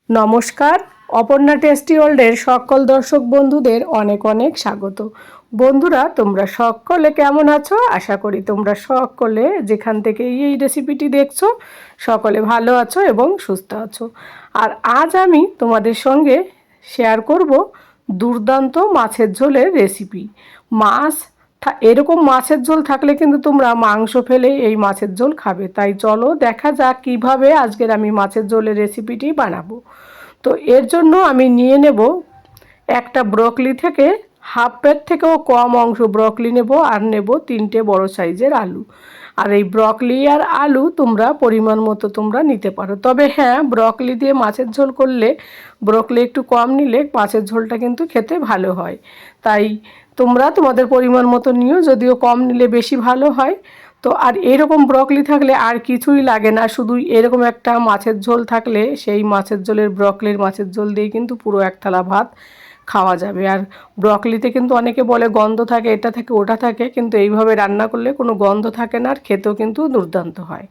নমস্কার, অপর্ণা টেস্টি ওয়ার্ল্ডের সকল দর্শক বন্ধুদের অনেক অনেক স্বাগত। বন্ধুরা, তোমরা সকলে কেমন আছো? আশা করি তোমরা সকলে যেখান থেকে এই রেসিপিটি দেখছো সকলে ভালো আছো এবং সুস্থ আছো। আর আজ আমি তোমাদের সঙ্গে শেয়ার করব দুর্দান্ত মাছের ঝোলের রেসিপি। এরকম মাছের ঝোল থাকলে কিন্তু তোমরা মাংস ফেলে এই মাছের ঝোল খাবে। তাই চলো দেখা যাক কীভাবে আজকের আমি মাছের ঝোলের রেসিপিটি বানাবো। তো এর জন্য আমি নিয়ে নেব একটা ব্রকলি থেকে হাফ প্যাক থেকেও কম অংশ ব্রকলি নেব, আর নেব 3টে বড় সাইজের আলু। আর এই ব্রকলি আর আলু তোমরা পরিমাণ মতো তোমরা নিতে পারো। তবে হ্যাঁ, ব্রকলি দিয়ে মাছের ঝোল করলে ব্রকলি একটু কম নিলে মাছের ঝোলটা কিন্তু খেতে ভালো হয়। তাই তোমরা তোমাদের পরিমাণ মতো নিও, যদিও কম নিলে বেশি ভালো হয়। তো আর এরকম ব্রকলি থাকলে আর কিছুই লাগে না, শুধু এরকম একটা মাছের ঝোল থাকলে সেই মাছের ঝোলের ব্রকলির মাছের ঝোল দিয়ে কিন্তু পুরো এক থালা ভাত খাওয়া যাবে। আর ব্রকলিতে কিন্তু অনেকে বলে গন্ধ থাকে, এটা থাকে ওটা থাকে, কিন্তু এইভাবে রান্না করলে কোনো গন্ধ থাকে না, আর খেতেও কিন্তু দুর্দান্ত হয়।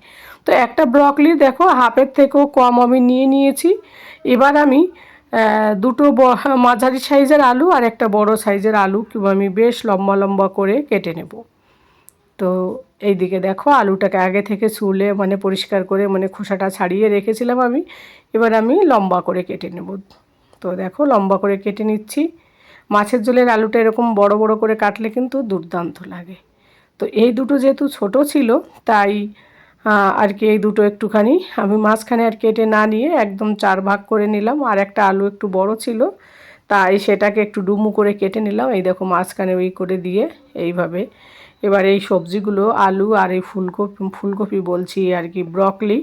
তো একটা ব্রকলি দেখো হাফের থেকেও কম আমি নিয়ে নিয়েছি। এবার আমি দুটো মাঝারি সাইজের আলু আর একটা বড় সাইজের আলু আমি বেশ লম্বা লম্বা করে কেটে নেব। তো এইদিকে দেখো আলুটাকে আগে থেকে ছুলে পরিষ্কার করে খোসাটা ছাড়িয়ে রেখেছিলাম আমি। এবার আমি লম্বা করে কেটে নেব। তো দেখো লম্বা করে কেটে নিচ্ছি। মাছের ঝোলের আলুটা এরকম বড় বড় করে কাটলে কিন্তু দুর্দান্ত লাগে। তো এই দুটো যেহেতু ছোট ছিল তাই আর কি এই দুটো একটুখানি আমি মাঝখানে আর কেটে না নিয়ে একদম 4 ভাগ করে নিলাম। আর একটা আলু একটু বড় ছিল তাই সেটাকে একটু ডুমু করে কেটে নিলাম। এই দেখো মাঝখানে ওই করে দিয়ে এইভাবে। এবার এই সবজিগুলো আলু আর এই ফুলকপি বলছি আর কি ব্রকলি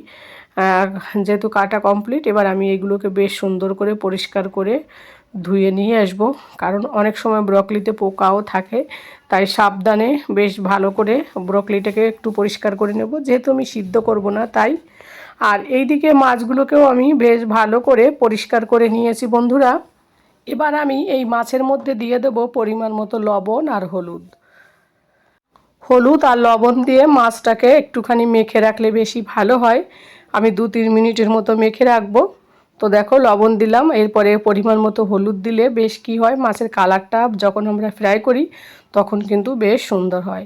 যেহেতু কাটা কমপ্লিট, এবার আমি এইগুলোকে বেশ সুন্দর করে পরিষ্কার করে ধুয়ে নিয়ে আসবো। কারণ অনেক সময় ব্রকলিতে পোকাও থাকে, তাই সাবধানে বেশ ভালো করে ব্রকলিটাকে একটু পরিষ্কার করে নেব, যেহেতু আমি সিদ্ধ করব না তাই। আর এইদিকে মাছগুলোকেও আমি বেশ ভালো করে পরিষ্কার করে নিয়েছি বন্ধুরা। এবার আমি এই মাছের মধ্যে দিয়ে দেব পরিমাণ মতো লবণ আর হলুদ। হলুদ আর লবণ দিয়ে মাছটাকে একটুখানি মেখে রাখলে বেশি ভালো হয়। আমি 2-3 মিনিটের মতো মেখে রাখবো। তো দেখো লবণ দিলাম, এরপরে পরিমাণ মতো হলুদ দিলে বেশ কি হয়, মাছের কালারটা যখন আমরা ফ্রাই করি তখন কিন্তু বেশ সুন্দর হয়।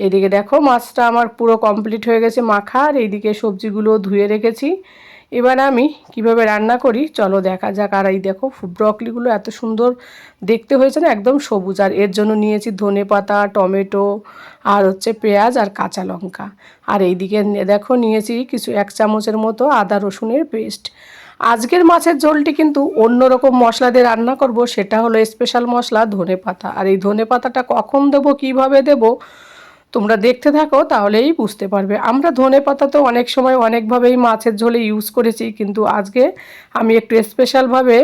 এদিকে দেখো মাছটা আমার পুরো কমপ্লিট হয়ে গেছে মাখা, আর এইদিকে সবজিগুলো ধুয়ে রেখেছি। এবার আমি কিভাবে রান্না করি চলো দেখা যাক। আর এই দেখো ব্রকলিগুলো এত সুন্দর দেখতে হয়েছে না, একদম সবুজ। আর এর জন্য নিয়েছি ধনেপাতা, টমেটো আর হচ্ছে পেঁয়াজ আর কাঁচা লঙ্কা। আর এইদিকে দেখো নিয়েছি কিছু 1 চামচের মতো আদা রসুনের পেস্ট। আজকের মাছের ঝোলটি কিন্তু অন্যরকম মশলা দিয়ে রান্না করব, সেটা হলো স্পেশাল মশলা ধনেপাতা। আর এই ধনেপাতাটা কখন দেবো, কিভাবে দেবো তোমরা দেখতে থাকো, তাহলেই বুঝতে পারবে। আমরা ধনেপাতা তো অনেক সময় অনেকভাবেই মাছের ঝোলে ইউজ করেছি, কিন্তু আজকে আমি একটু স্পেশালভাবে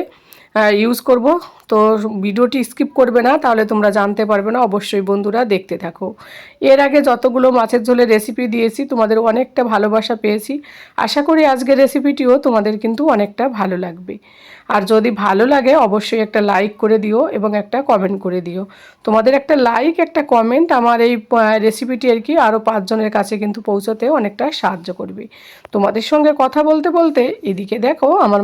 ইউজ করব। তো ভিডিওটি স্কিপ করবে না, তাহলে তোমরা জানতে পারবে না। অবশ্যই বন্ধুরা দেখতে থাকো। এর আগে যতগুলো মাছের ঝোলের রেসিপি দিয়েছি তোমাদের অনেকটা ভালোবাসা পেয়েছি। আশা করি আজকের রেসিপিটিও তোমাদের কিন্তু অনেকটা ভালো লাগবে। আর যদি ভালো লাগে অবশ্যই একটা লাইক করে দিও এবং একটা কমেন্ট করে দিও। তোমাদের একটা লাইক একটা কমেন্ট আমার এই রেসিপিটি আর কি আরও 5 জনের কাছে কিন্তু পৌঁছতে অনেকটা সাহায্য করবে। তোমাদের সঙ্গে কথা বলতে বলতে এদিকে দেখো আমার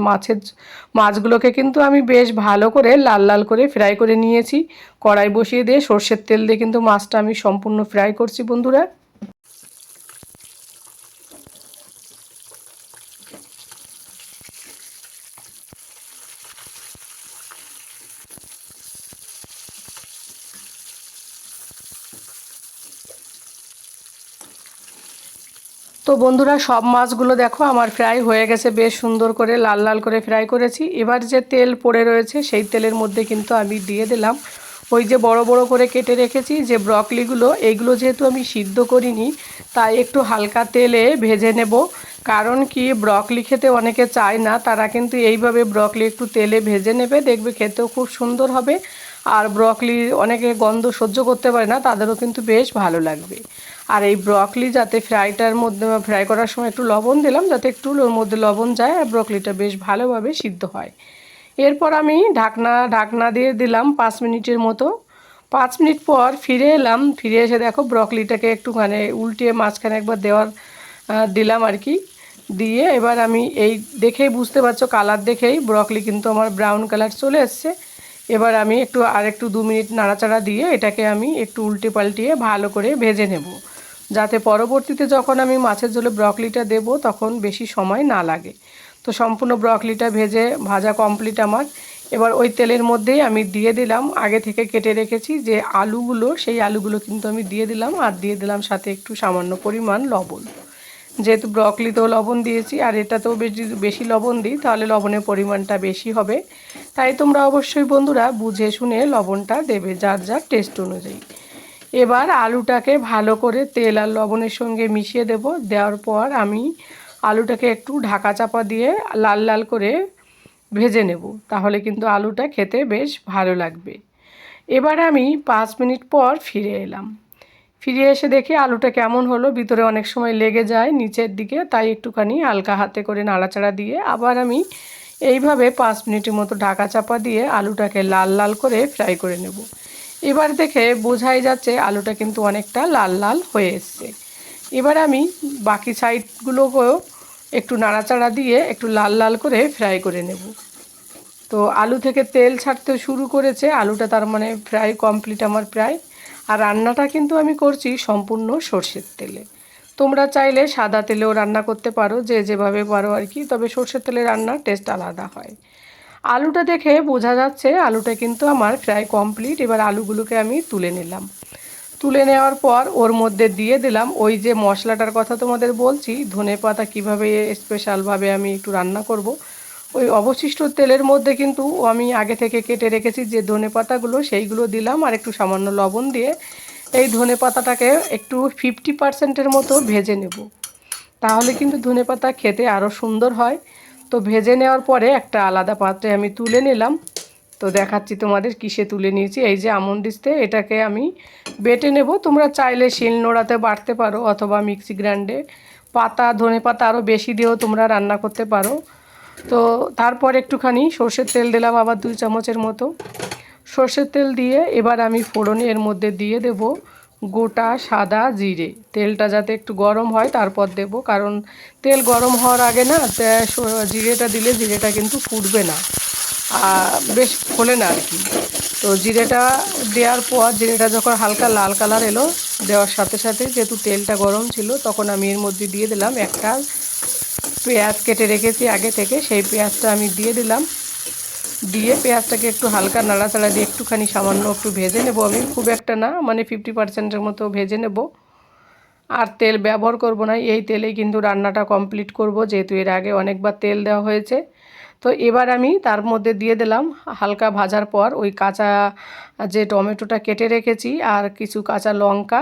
মাছগুলোকে কিন্তু আমি বেশ ভালো করে লাল লাল করে ফ্রাই করে নিয়েছি। কড়াই বসিয়ে দিয়ে সর্ষের তেল দিয়ে কিন্তু মাছটা আমি সম্পূর্ণ ফ্রাই করছি বন্ধুরা। তো বন্ধুরা সব মাছগুলো দেখো আমার ফ্রাই হয়ে গেছে, বেশ সুন্দর করে লাল লাল করে ফ্রাই করেছি। এবার যে তেল পড়ে রয়েছে সেই তেলের মধ্যে কিন্তু আমি দিয়ে দিলাম ওই যে বড় বড় করে কেটে রেখেছি যে ব্রকলিগুলো। এইগুলো যেহেতু আমি সিদ্ধ করিনি তাই একটু হালকা তেলে ভেজে নেব। কারণ কি ব্রকলি খেতে অনেকে চায় না, তারা কিন্তু এইভাবে ব্রকলি একটু তেলে ভেজে নেবে, দেখবে খেতেও খুব সুন্দর হবে। আর ব্রকলি অনেকে গন্ধ সহ্য করতে পারে না, তাদেরও কিন্তু বেশ ভালো লাগবে। আর এই ব্রকলি যাতে ফ্রাই করার সময় একটু লবণ দিলাম, যাতে একটু ওর মধ্যে লবণ যায় আর ব্রকলিটা বেশ ভালোভাবে সিদ্ধ হয়। এরপর আমি ঢাকনা দিয়ে দিলাম 5 মিনিটের মতো। 5 মিনিট পর ফিরে এলাম। ফিরে এসে দেখো ব্রকলিটাকে একটু উল্টিয়ে মাঝখানে একবার দিলাম আর কি। দিয়ে এবার আমি এই দেখেই বুঝতে পারছো, কালার দেখেই ব্রকলি কিন্তু আমার ব্রাউন কালার চলে এসছে। এবার আমি একটু 2 মিনিট নাড়াচাড়া দিয়ে এটাকে আমি একটু উল্টে পাল্টিয়ে ভালো করে ভেজে নেব, যাতে পরবর্তীতে যখন আমি মাছের ঝোলে ব্রকলিটা দেব তখন বেশি সময় না লাগে। তো সম্পূর্ণ ব্রকলিটা ভাজা কমপ্লিট আমার। এবার ওই তেলের মধ্যেই আমি দিয়ে দিলাম আগে থেকে কেটে রেখেছি যে আলুগুলো, সেই আলুগুলো কিন্তু আমি দিয়ে দিলাম, আর দিয়ে দিলাম সাথে একটু সামান্য পরিমাণ লবণ। যেহেতু ব্রকলিতেও লবণ দিয়েছি আর এটাতেও বেশি লবণ দিই, তাহলে লবণের পরিমাণটা বেশি হবে। তাই তোমরা অবশ্যই বন্ধুরা বুঝে শুনে লবণটা দেবে যার যার টেস্ট অনুযায়ী। এবার আলুটাকে ভালো করে তেল আর লবণের সঙ্গে মিশিয়ে দেব। দেওয়ার পর আমি আলুটাকে একটু ঢাকা চাপা দিয়ে লাল লাল করে ভেজে নেব, তাহলে কিন্তু আলুটা খেতে বেশ ভালো লাগবে। এবার আমি 5 মিনিট পর ফিরে এলাম। ফিরে এসে দেখি আলুটা কেমন হলো, ভিতরে অনেক সময় লেগে যায় নিচের দিকে, তাই একটুখানি হালকা হাতে করে নাড়াচাড়া দিয়ে আবার আমি এইভাবে 5 মিনিটের মতো ঢাকা চাপা দিয়ে আলুটাকে লাল লাল করে ফ্রাই করে নেব। এবার দেখে বোঝাই যাচ্ছে আলুটা কিন্তু অনেকটা লাল লাল হয়ে এসছে। এবার আমি বাকি সাইডগুলোকেও একটু নাড়াচাড়া দিয়ে একটু লাল লাল করে ফ্রাই করে নেব। তো আলু থেকে তেল ছাড়তে শুরু করেছে, আলুটা তার মানে ফ্রাই কমপ্লিট আমার প্রায়। আর রান্নাটা কিন্তু আমি করছি সম্পূর্ণ সর্ষের তেলে। তোমরা চাইলে সাদা তেলেও রান্না করতে পারো, যে যেভাবে পারো আর কি, তবে সর্ষের তেলে রান্নার টেস্ট আলাদা হয়। আলুটা দেখে বোঝা যাচ্ছে আলুটা কিন্তু আমার প্রায় কমপ্লিট। এবার আলুগুলোকে আমি তুলে নিলাম। তুলে নেওয়ার পর ওর মধ্যে দিয়ে দিলাম ওই যে মশলাটার কথা তোমাদের বলছি, ধনেপাতা কীভাবে স্পেশালভাবে আমি একটু রান্না করব। ওই অবশিষ্ট তেলের মধ্যে কিন্তু আমি আগে থেকে কেটে রেখেছি যে ধনেপাতাগুলো, সেইগুলো দিলাম আর একটু সামান্য লবণ দিয়ে এই ধনেপাতাটাকে একটু 50%-এর মতো ভেজে নেব, তাহলে কিন্তু ধনেপাতা খেতে আরও সুন্দর হয়। তো ভেজে নেওয়ার পরে একটা আলাদা পাত্রে আমি তুলে নিলাম। তো দেখাচ্ছি তোমাদের কিসে তুলে নিয়েছি। এই যে আমন্ড দিস্তে, এটাকে আমি বেটে নেব। তোমরা চাইলে শিলনোড়াতে বাটতে পারো অথবা মিক্সি গ্রাইন্ডে। ধনেপাতা আরও বেশি দিয়েও তোমরা রান্না করতে পারো। তো তারপর একটুখানি সর্ষের তেল দিলাম, আবার 2 চামচের মতো সর্ষের তেল দিয়ে এবার আমি ফোড়নে এর মধ্যে দিয়ে দেব গোটা সাদা জিরে। তেলটা যাতে একটু গরম হয় তারপর দেব, কারণ তেল গরম হওয়ার আগে না জিরেটা দিলে জিরেটা কিন্তু ফুটবে না, বেশ ফোলে না আর কি। তো জিরেটা দেওয়ার পর জিরেটা যখন হালকা লাল কালার এলো, দেওয়ার সাথে সাথে যেহেতু তেলটা গরম ছিল, তখন আমি এর মধ্যে দিয়ে দিলাম একটা পেঁয়াজ কেটে রেখেছি আগে থেকে, সেই পেঁয়াজটা আমি দিয়ে দিলাম। দিয়ে পেঁয়াজটাকে একটু হালকা নাড়াচাড়া দিয়ে একটুখানি সামান্য একটু ভেজে নেব। আমি খুব একটা না, মানে 50%-এর মতো ভেজে নেব। আর তেল ব্যবহার করব না, এই তেলেই কিন্তু রান্নাটা কমপ্লিট করব, যেহেতু এর আগে অনেকবার তেল দেওয়া হয়েছে। তো এবার আমি তার মধ্যে দিয়ে দিলাম হালকা ভাজার পর ওই কাঁচা যে টমেটোটা কেটে রেখেছি আর কিছু কাঁচা লঙ্কা,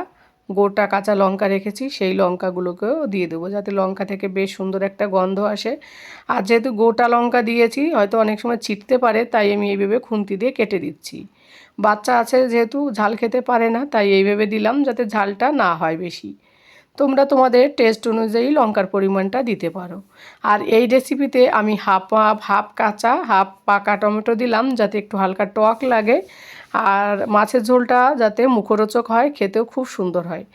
গোটা কাঁচা লঙ্কা রেখেছি, সেই লঙ্কাগুলোকেও দিয়ে দেবো, যাতে লঙ্কা থেকে বেশ সুন্দর একটা গন্ধ আসে। আর যেহেতু গোটা লঙ্কা দিয়েছি হয়তো অনেক সময় ছিটতে পারে, তাই আমি এইভাবে খুন্তি দিয়ে কেটে দিচ্ছি। বাচ্চা আছে যেহেতু ঝাল খেতে পারে না, তাই এইভাবে দিলাম যাতে ঝালটা না হয় বেশি। তোমরা তোমাদের টেস্ট অনুযায়ী লঙ্কার পরিমাণটা দিতে পারো। আর এই রেসিপিতে আমি হাফ কাঁচা হাফ পাকা টমেটো দিলাম, যাতে একটু হালকা টক লাগে আর মাছের ঝোলটা যাতে মুখরোচক হয়, খেতেও খুব সুন্দর হয়।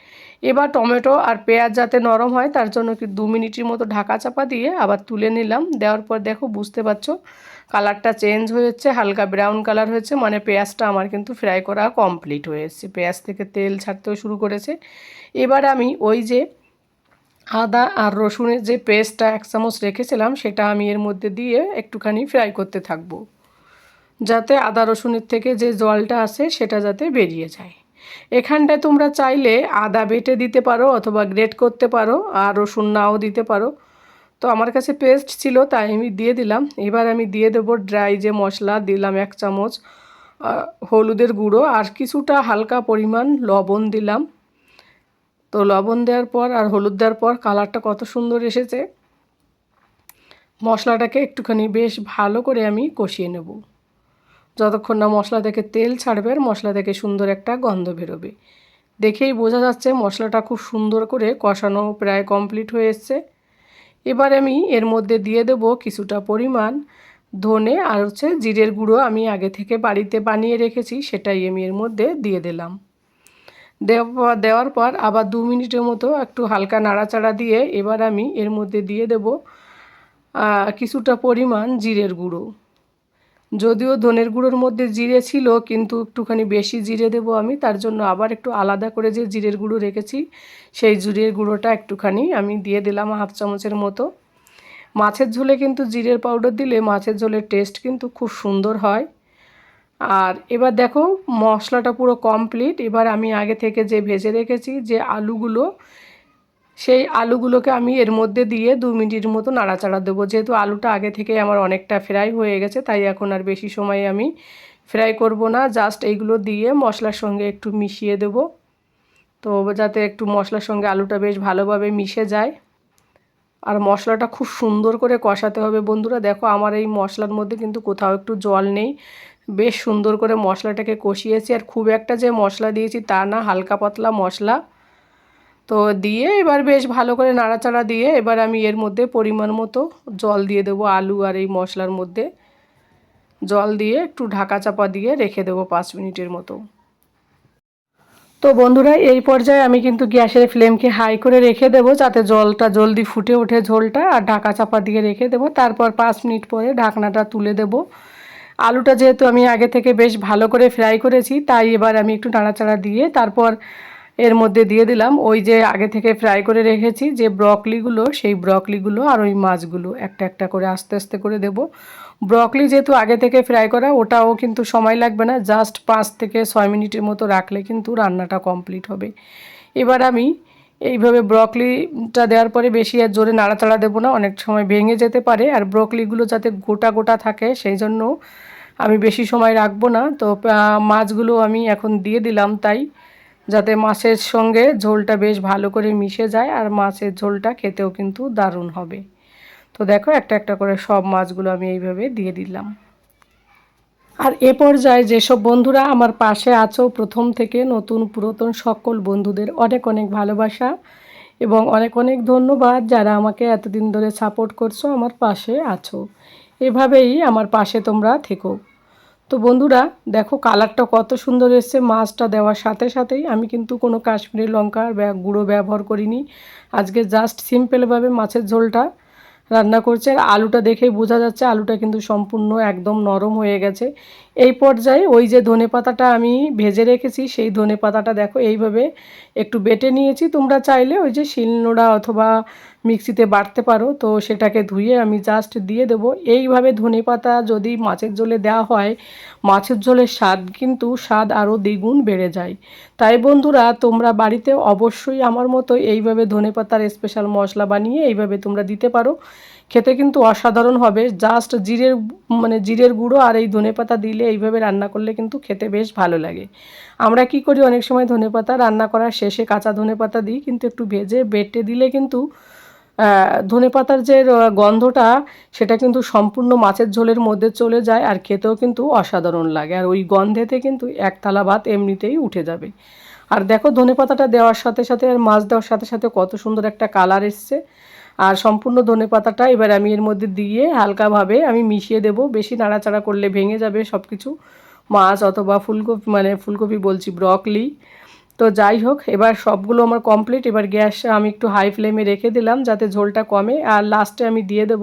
এবার টমেটো আর পেঁয়াজ যাতে নরম হয় তার জন্য 2 মিনিটের মতো ঢাকা চাপা দিয়ে আবার তুলে নিলাম। দেওয়ার পর দেখো বুঝতে পারছো কালারটা চেঞ্জ হয়েছে, হালকা ব্রাউন কালার হয়েছে, মানে পেঁয়াজটা আমার কিন্তু ফ্রাই করা কমপ্লিট হয়ে এসেছে, পেঁয়াজ থেকে তেল ছাড়তেও শুরু করেছে। এবার আমি ওই যে আদা আর রসুনের যে পেস্টটা 1 চামচ রেখেছিলাম, সেটা আমি এর মধ্যে দিয়ে একটুখানি ফ্রাই করতে থাকবো, যাতে আদা রসুনের থেকে যে জলটা আসে সেটা যাতে বেরিয়ে যায়। এখানটায় তোমরা চাইলে আদা বেটে দিতে পারো অথবা গ্রেট করতে পারো, আর রসুন নাও দিতে পারো। তো আমার কাছে পেস্ট ছিল তাই আমি দিয়ে দিলাম। এবার আমি দিয়ে দেবো ড্রাই যে মশলা দিলাম 1 চামচ হলুদের গুঁড়ো, আর কিছুটা হালকা পরিমাণ লবণ দিলাম। তো লবণ দেওয়ার পর আর হলুদ দেওয়ার পর কালারটা কত সুন্দর এসেছে। মশলাটাকে একটুখানি বেশ ভালো করে আমি কষিয়ে নেব, যতক্ষণ না মশলা থেকে তেল ছাড়বে আর মশলা থেকে সুন্দর একটা গন্ধ বেরোবে। দেখেই বোঝা যাচ্ছে মশলাটা খুব সুন্দর করে কষানো প্রায় কমপ্লিট হয়ে এসছে। এবার আমি এর মধ্যে দিয়ে দেব কিছুটা পরিমাণ ধনে আর জিরের গুঁড়ো, আমি আগে থেকে বাড়িতে বানিয়ে রেখেছি, সেটাই আমি এর মধ্যে দিয়ে দিলাম। দেওয়ার পর আবার 2 মিনিটের মতো একটু হালকা নাড়াচাড়া দিয়ে এবার আমি এর মধ্যে দিয়ে দেব কিছুটা পরিমাণ জিরের গুঁড়ো। যদিও ধনের গুঁড়োর মধ্যে জিরে ছিল, কিন্তু একটুখানি বেশি জিরে দেব আমি, তার জন্য আবার একটু আলাদা করে যে জিরের গুঁড়ো রেখেছি সেই জিরের গুঁড়োটা একটুখানি আমি দিয়ে দিলাম হাফ চামচের মতো। মাছের ঝোলে কিন্তু জিরের পাউডার দিলে মাছের ঝোলের টেস্ট কিন্তু খুব সুন্দর হয়। আর এবার দেখো মশলাটা পুরো কমপ্লিট। এবার আমি আগে থেকে যে ভেজে রেখেছি যে আলুগুলো, সেই আলুগুলোকে আমি এর মধ্যে দিয়ে 2 মিনিটের মতো নাড়াচাড়া দেবো। যেহেতু আলুটা আগে থেকে আমার অনেকটা ফ্রাই হয়ে গেছে, তাই এখন আর বেশি সময় আমি ফ্রাই করব না। জাস্ট এইগুলো দিয়ে মশলার সঙ্গে একটু মিশিয়ে দেব, তো যাতে একটু মশলার সঙ্গে আলুটা বেশ ভালোভাবে মিশে যায়। আর মশলাটা খুব সুন্দর করে কষাতে হবে বন্ধুরা। দেখো আমার এই মশলার মধ্যে কিন্তু কোথাও একটু জল নেই, বেশ সুন্দর করে মশলাটাকে কষিয়েছি। আর খুব একটা যে মশলা দিয়েছি তা না, হালকা পাতলা মশলা। তো দিয়ে এবার বেশ ভালো করে নাড়াচাড়া দিয়ে এবার আমি এর মধ্যে পরিমাণ মতো জল দিয়ে দেবো। আলু আর এই মশলার মধ্যে জল দিয়ে একটু ঢাকা চাপা দিয়ে রেখে দেবো 5 মিনিটের মতো। তো বন্ধুরা এই পর্যায়ে আমি কিন্তু গ্যাসের ফ্লেমকে হাই করে রেখে দেবো, যাতে জলটা জলদি ফুটে ওঠে ঝোলটা। আর ঢাকা চাপা দিয়ে রেখে দেবো। তারপর 5 মিনিট পরে ঢাকনাটা তুলে দেব। আলুটা যেহেতু আমি আগে থেকে বেশ ভালো করে ফ্রাই করেছি, তাই এবার আমি একটু নাড়াচাড়া দিয়ে তারপর এর মধ্যে দিয়ে দিলাম ওই যে আগে থেকে ফ্রাই করে রেখেছি যে ব্রকলিগুলো, সেই ব্রকলিগুলো আর ওই মাছগুলো একটা একটা করে আস্তে আস্তে করে দেব। ব্রকলি যেহেতু আগে থেকে ফ্রাই করা, ওটাও কিন্তু সময় লাগবে না, জাস্ট 5 থেকে 6 মিনিটের মতো রাখলে কিন্তু রান্নাটা কমপ্লিট হবে। এবার আমি এইভাবে ব্রকলিটা দেওয়ার পরে বেশি আর জোরে নাড়াচাড়া দেবো না, অনেক সময় ভেঙে যেতে পারে। আর ব্রকলিগুলো যাতে গোটা গোটা থাকে সেই জন্য আমি বেশি সময় রাখবো না। তো মাছগুলো আমি এখন দিয়ে দিলাম, তাই যাতে মাছের সঙ্গে ঝোলটা বেশ ভালো করে মিশে যায় আর মাছের ঝোলটা খেতেও কিন্তু দারুণ হবে। তো দেখো একটা একটা করে সব মাছগুলো আমি এইভাবে দিয়ে দিলাম। আর এ পর্যায়ে যেসব বন্ধুরা আমার পাশে আছো প্রথম থেকে নতুন পুরাতন সকল বন্ধুদের অনেক অনেক ভালোবাসা এবং অনেক অনেক ধন্যবাদ, যারা আমাকে এতদিন ধরে সাপোর্ট করছো, আমার পাশে আছো। এভাবেই আমার পাশে তোমরা থেকো। তো বন্ধুরা দেখো কালারটা কত সুন্দর এসছে মাছটা দেওয়ার সাথে সাথেই। আমি কিন্তু কোনো কাশ্মীরি লঙ্কার গুঁড়ো ব্যবহার করিনি, আজকে জাস্ট সিম্পলভাবে মাছের ঝোলটা রান্না করছে। আর আলুটা দেখেই বোঝা যাচ্ছে আলুটা কিন্তু সম্পূর্ণ একদম নরম হয়ে গেছে। এই পর্যায়ে ওই যে ধনেপাতাটা আমি ভেজে রেখেছি, সেই ধনেপাতাটা দেখো এইভাবে একটু বেটে নিয়েছি। তোমরা চাইলে ওই যে শিলনোড়া অথবা মিক্সিতে বাটতে পারো, তো সেটাকে ধুয়ে আমি জাস্ট দিয়ে দেবো। এইভাবে ধনেপাতা যদি মাছের ঝোলে দেওয়া হয়, মাছের ঝোলের স্বাদ আরও দ্বিগুণ বেড়ে যায়। তাই বন্ধুরা তোমরা বাড়িতে অবশ্যই আমার মতো এইভাবে ধনেপাতার স্পেশাল মশলা বানিয়ে এইভাবে তোমরা দিতে পারো, খেতে কিন্তু অসাধারণ হবে। জাস্ট জিরের গুঁড়ো আর এই ধনেপাতা দিলে এইভাবে রান্না করলে কিন্তু খেতে বেশ ভালো লাগে। আমরা কি করি অনেক সময় ধনেপাতা রান্না করার শেষে কাঁচা ধনেপাতা দিই, কিন্তু একটু ভেজে বেটে দিলে কিন্তু ধনেপাতার যে গন্ধটা সেটা কিন্তু সম্পূর্ণ মাছের ঝোলের মধ্যে চলে যায় আর খেতেও কিন্তু অসাধারণ লাগে। আর ওই গন্ধেতে কিন্তু এক থালা ভাত এমনিতেই উঠে যাবে। আর দেখো ধনেপাতাটা দেওয়ার সাথে সাথে আর মাছ দেওয়ার সাথে সাথে কত সুন্দর একটা কালার এসছে। আর সম্পূর্ণ ধনেপাতাটা এবার আমি এর মধ্যে দিয়ে হালকাভাবে আমি মিশিয়ে দেব। বেশি নাড়াচাড়া করলে ভেঙে যাবে সব কিছু, মাছ অথবা ফুলকপি বলছি, ব্রকলি। তো যাই হোক এবার সবগুলো আমার কমপ্লিট। এবার গ্যাস আমি একটু হাই ফ্লেমে রেখে দিলাম যাতে ঝোলটা কমে। আর লাস্টে আমি দিয়ে দেব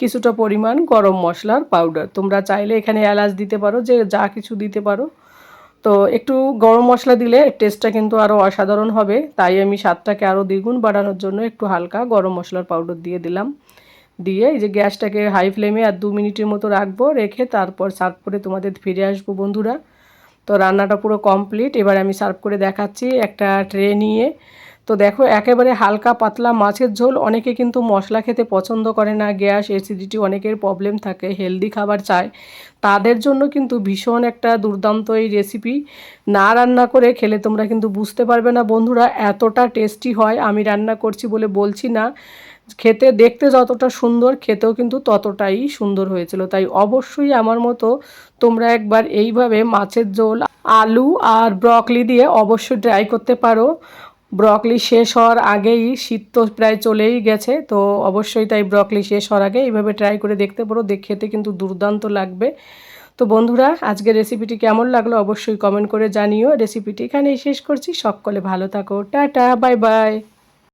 কিছুটা পরিমাণ গরম মশলার পাউডার। তোমরা চাইলে এখানে এলাচ দিতে পারো, যে যা কিছু দিতে পারো। তো একটু গরম মশলা দিলে টেস্টটা কিন্তু আরও অসাধারণ হবে, তাই আমি স্বাদটাকে আরও দ্বিগুণ বাড়ানোর জন্য একটু হালকা গরম মশলার পাউডার দিয়ে দিলাম। দিয়ে এই যে গ্যাসটাকে হাই ফ্লেমে আর 2 মিনিটের মতো রাখবো, রেখে তারপর সার্ভ করে তোমাদের ফিরে আসবো বন্ধুরা। তো রান্নাটা পুরো কমপ্লিট। এবার আমি সার্ভ করে দেখাচ্ছি একটা ট্রে নিয়ে। তো দেখো একেবারে হালকা পাতলা মাছের ঝোল। অনেকে কিন্তু মশলা খেতে পছন্দ করে না, গ্যাস অ্যাসিডিটি অনেকের প্রবলেম থাকে, হেলদি খাবার চায়, তাদের জন্য কিন্তু ভীষণ একটা দুর্দান্ত এই রেসিপি। না রান্না করে খেলে তোমরা কিন্তু বুঝতে পারবে না বন্ধুরা, এতটা টেস্টি হয়। আমি রান্না করছি বলে বলছি না, খেতে দেখতে যতটা সুন্দর খেতেও কিন্তু ততটাই সুন্দর হয়েছিল। তাই অবশ্যই আমার মতো তোমরা একবার এইভাবে মাছের ঝোল আলু আর ব্রকলি দিয়ে অবশ্যই ট্রাই করতে পারো। ব্রকলি শেষ হওয়ার আগেই, শীত তো প্রায় চলেই গেছে, তো অবশ্যই তাই ব্রকলি শেষ হওয়ার আগে এইভাবে ট্রাই করে দেখতে পারো, খেতে কিন্তু দুর্দান্ত লাগবে। তো বন্ধুরা, আজকের রেসিপিটি কেমন লাগলো অবশ্যই কমেন্ট করে জানিও। রেসিপিটি এখানেই শেষ করছি। সকলে ভালো থাকো, টাটা, বাই বাই।